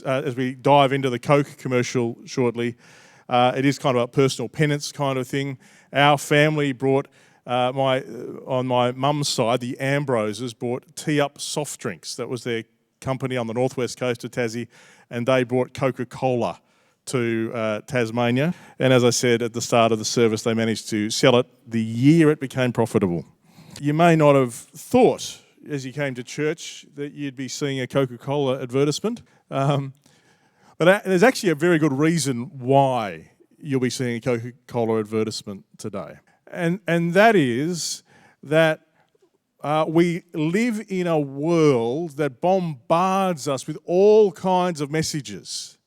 As we dive into the Coke commercial shortly, it is kind of a personal penance kind of thing. Our family brought, on my mum's side, the Ambroses brought Tea Up soft drinks. That was their company on the northwest coast of Tassie, and they brought Coca-Cola to Tasmania. And as I said at the start of the service, they managed to sell it the year it became profitable. You may not have thought, as you came to church, that you'd be seeing a Coca-Cola advertisement. But there's actually a very good reason why you'll be seeing a Coca-Cola advertisement today. And that is that we live in a world that bombards us with all kinds of messages.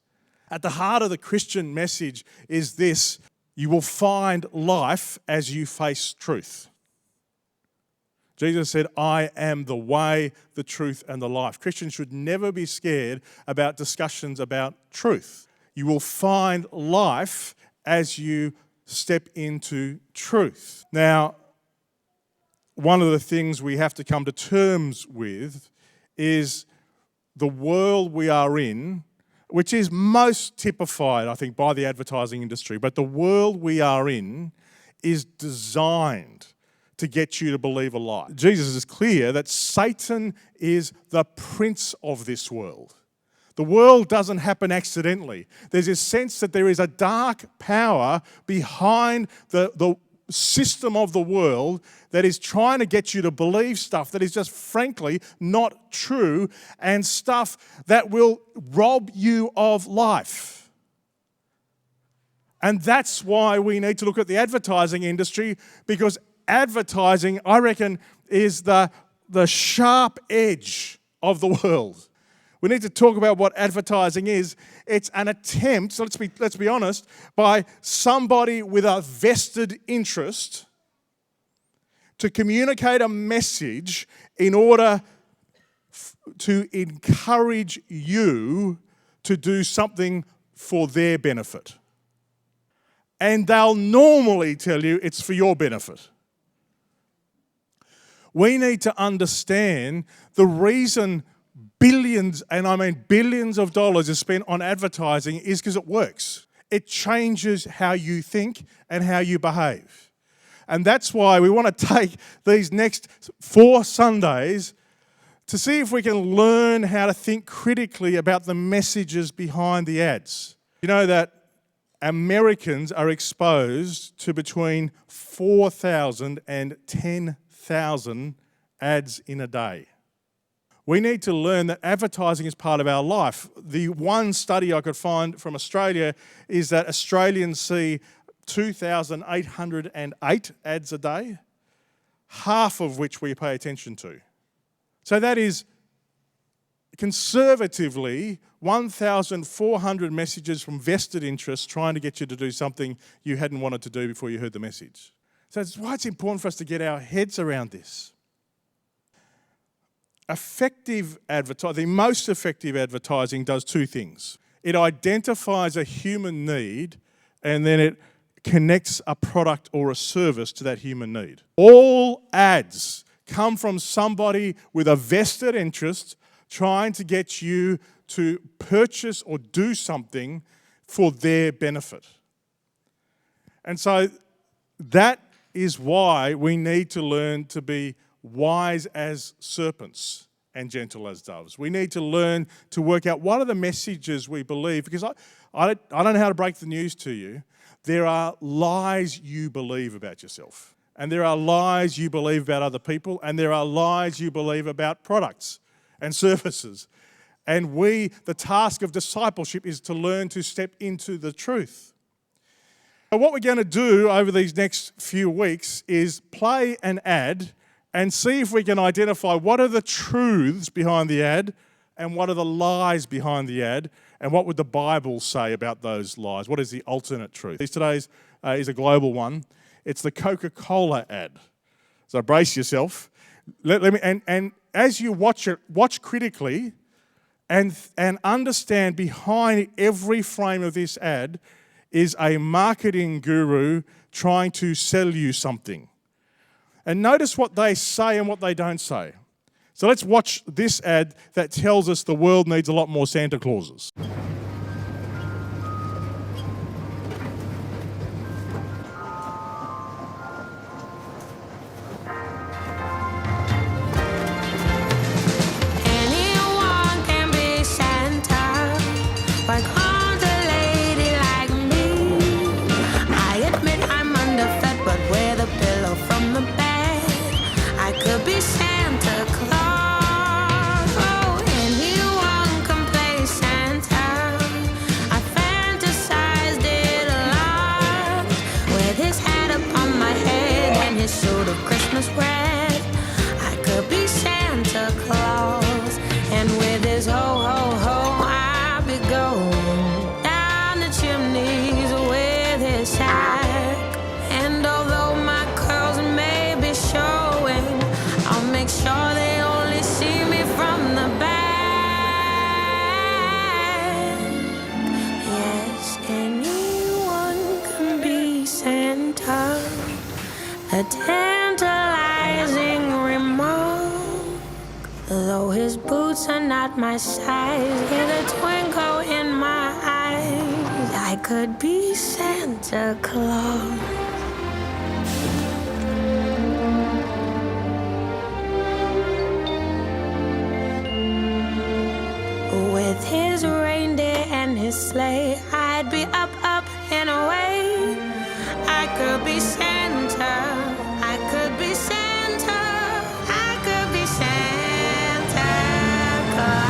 At the heart of the Christian message is this: you will find life as you face truth. Jesus said, I am the way, the truth, and the life. Christians should never be scared about discussions about truth. You will find life as you step into truth. Now, one of the things we have to come to terms with is the world we are in, which is most typified, I think, by the advertising industry. But the world we are in is designed to get you to believe a lie. Jesus is clear that Satan is the prince of this world. The world doesn't happen accidentally. There's a sense that there is a dark power behind the system of the world that is trying to get you to believe stuff that is just frankly not true, and stuff that will rob you of life. And that's why we need to look at the advertising industry, because advertising, I reckon, is the sharp edge of the world. We need to talk about what advertising is. It's an attempt, so let's be honest, by somebody with a vested interest to communicate a message in order to encourage you to do something for their benefit. And they'll normally tell you it's for your benefit. We need to understand the reason billions, and I mean billions of dollars is spent on advertising is because it works. It changes how you think and how you behave. And that's why we want to take these next 4 Sundays to see if we can learn how to think critically about the messages behind the ads. You know that Americans are exposed to between 4,000 and 10,000 ads in a day. We need to learn that advertising is part of our life. The one study I could find from Australia is that Australians see 2,808 ads a day, half of which we pay attention to. So that is conservatively 1,400 messages from vested interests trying to get you to do something you hadn't wanted to do before you heard the message. So that's why it's important for us to get our heads around this. Effective advertising, the most effective advertising does 2 things. It identifies a human need, and then it connects a product or a service to that human need. All ads come from somebody with a vested interest trying to get you to purchase or do something for their benefit. And so that is why we need to learn to be wise as serpents and gentle as doves. We need to learn to work out what are the messages we believe, because I don't know how to break the news to you. There are lies you believe about yourself, and there are lies you believe about other people, and there are lies you believe about products and services. And the task of discipleship is to learn to step into the truth. And what we're going to do over these next few weeks is play an ad and see if we can identify what are the truths behind the ad and what are the lies behind the ad, and what would the Bible say about those lies? What is the alternate truth? Today's is a global one. It's the Coca-Cola ad. So brace yourself. And as you watch it, watch critically and understand behind every frame of this ad is a marketing guru trying to sell you something. And notice what they say and what they don't say. So let's watch this ad that tells us the world needs a lot more Santa Clauses. Anyone can be Santa, but can't a lady like me? I admit I'm underfed, but with a pillow from the bed, I could be Santa Claus. Oh, anyone can play Santa. I fantasized it a lot, with his hat upon my head and his suit of Christmas red. I could be Santa Claus, and with his ho ho ho, I'll be going down the chimneys with his sack. And although my curls may be showing, I'll make sure they only see me from the back. Yes, anyone can be Santa. A tantalizing remark. Though his boots are not my size, with a twinkle in my eyes, I could be Santa Claus. With his reindeer and his sleigh, I'd be up, up and away. I could be Santa. I could be Santa. I could be Santa Claus.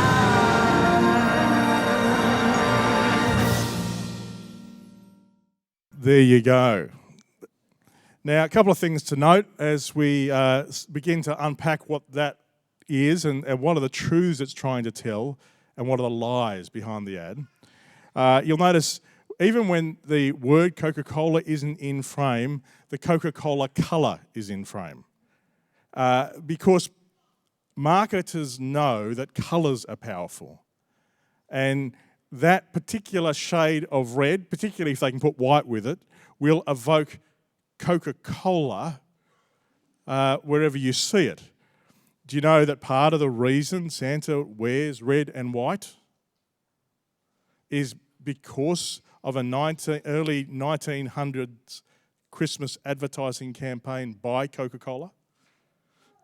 There you go. Now, a couple of things to note as we begin to unpack what that is and what are the truths it's trying to tell and what are the lies behind the ad. You'll notice even when the word Coca-Cola isn't in frame, the Coca-Cola colour is in frame. Because marketers know that colours are powerful. And that particular shade of red, particularly if they can put white with it, will evoke Coca-Cola wherever you see it. Do you know that part of the reason Santa wears red and white is because of a early 1900s Christmas advertising campaign by Coca-Cola?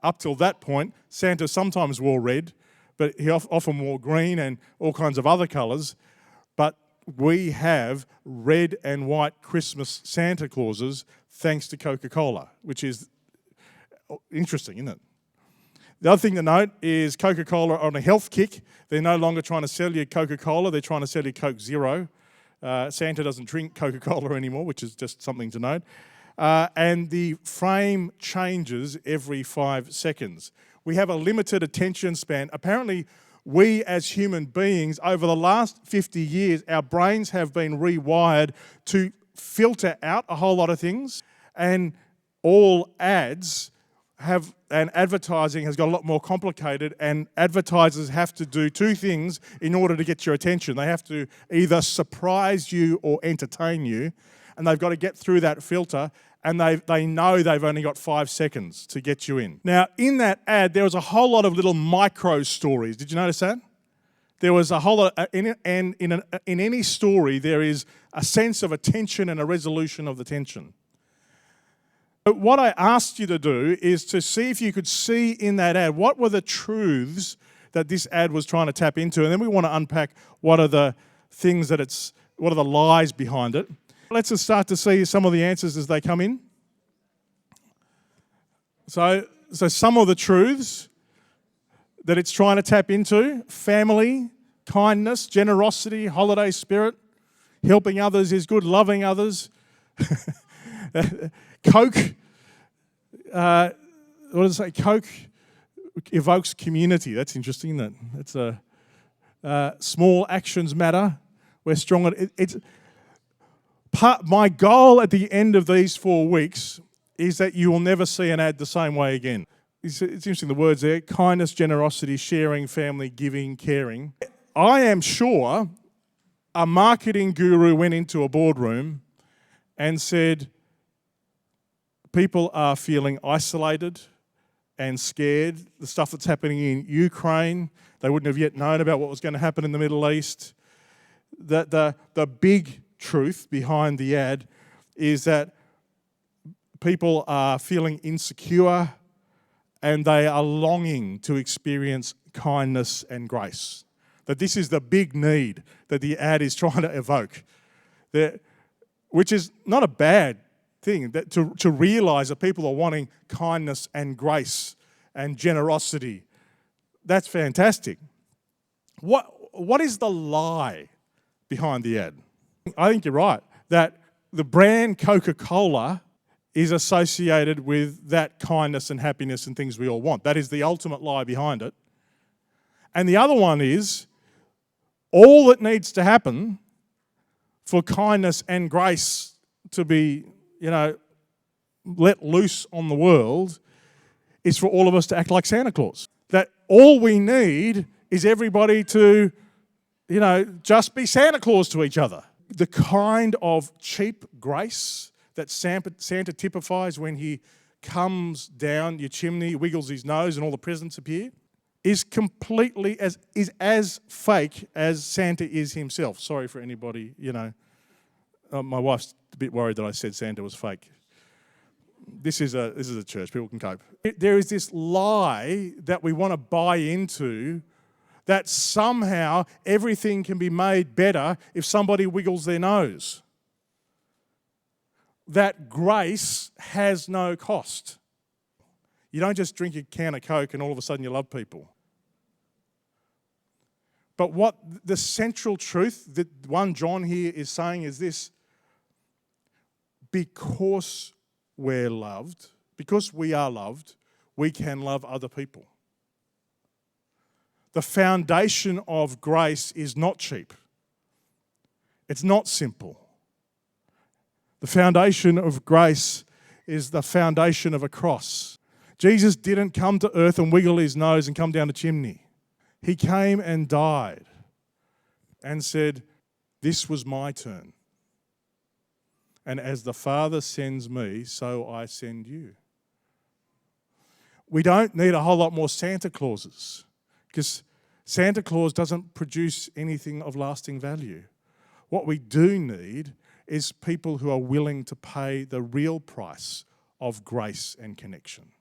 Up till that point, Santa sometimes wore red, but he often wore green and all kinds of other colours. But we have red and white Christmas Santa Clauses thanks to Coca-Cola, which is interesting, isn't it? The other thing to note is Coca-Cola on a health kick. They're no longer trying to sell you Coca-Cola, they're trying to sell you Coke Zero. Santa doesn't drink Coca-Cola anymore, which is just something to note. And the frame changes every 5 seconds. We have a limited attention span. Apparently, we as human beings, over the last 50 years, our brains have been rewired to filter out a whole lot of things, and all ads and advertising has got a lot more complicated, and advertisers have to do two things in order to get your attention. They have to either surprise you or entertain you, and they've got to get through that filter, and they know they've only got 5 seconds to get you in. Now, in that ad, there was a whole lot of little micro stories. Did you notice that? There was a whole lot, in any story, there is a sense of attention and a resolution of the tension. But what I asked you to do is to see if you could see in that ad, what were the truths that this ad was trying to tap into, and then we want to unpack what are the things that what are the lies behind it. Let's just start to see some of the answers as they come in. So some of the truths that it's trying to tap into: family, kindness, generosity, holiday spirit, helping others is good, loving others. Coke, what does it say? Coke evokes community. That's interesting, isn't it? That's small actions matter. We're strong. My goal at the end of these 4 weeks is that you will never see an ad the same way again. It's interesting, the words there: kindness, generosity, sharing, family, giving, caring. I am sure a marketing guru went into a boardroom and said, people are feeling isolated and scared. The stuff that's happening in Ukraine, they wouldn't have yet known about what was going to happen in the Middle East. The big truth behind the ad is that people are feeling insecure and they are longing to experience kindness and grace. That this is the big need that the ad is trying to evoke, which is not a bad thing, that to realise that people are wanting kindness and grace and generosity. That's fantastic. What is the lie behind the ad? I think you're right, that the brand Coca-Cola is associated with that kindness and happiness and things we all want. That is the ultimate lie behind it. And the other one is, all that needs to happen for kindness and grace to be, let loose on the world is for all of us to act like Santa Claus. That all we need is everybody to, just be Santa Claus to each other. The kind of cheap grace that Santa typifies when he comes down your chimney, wiggles his nose, and all the presents appear, is completely as fake as Santa is himself. Sorry for anybody, my wife's a bit worried that I said Santa was fake. This is a church, people can cope. There is this lie that we want to buy into, that somehow everything can be made better if somebody wiggles their nose. That grace has no cost. You don't just drink a can of Coke and all of a sudden you love people. But what the central truth that 1 John here is saying is this: because we're loved, because we are loved, we can love other people. The foundation of grace is not cheap. It's not simple. The foundation of grace is the foundation of a cross. Jesus didn't come to earth and wiggle his nose and come down the chimney. He came and died and said, "This was my turn. And as the Father sends me, so I send you." We don't need a whole lot more Santa Clauses, because Santa Claus doesn't produce anything of lasting value. What we do need is people who are willing to pay the real price of grace and connection.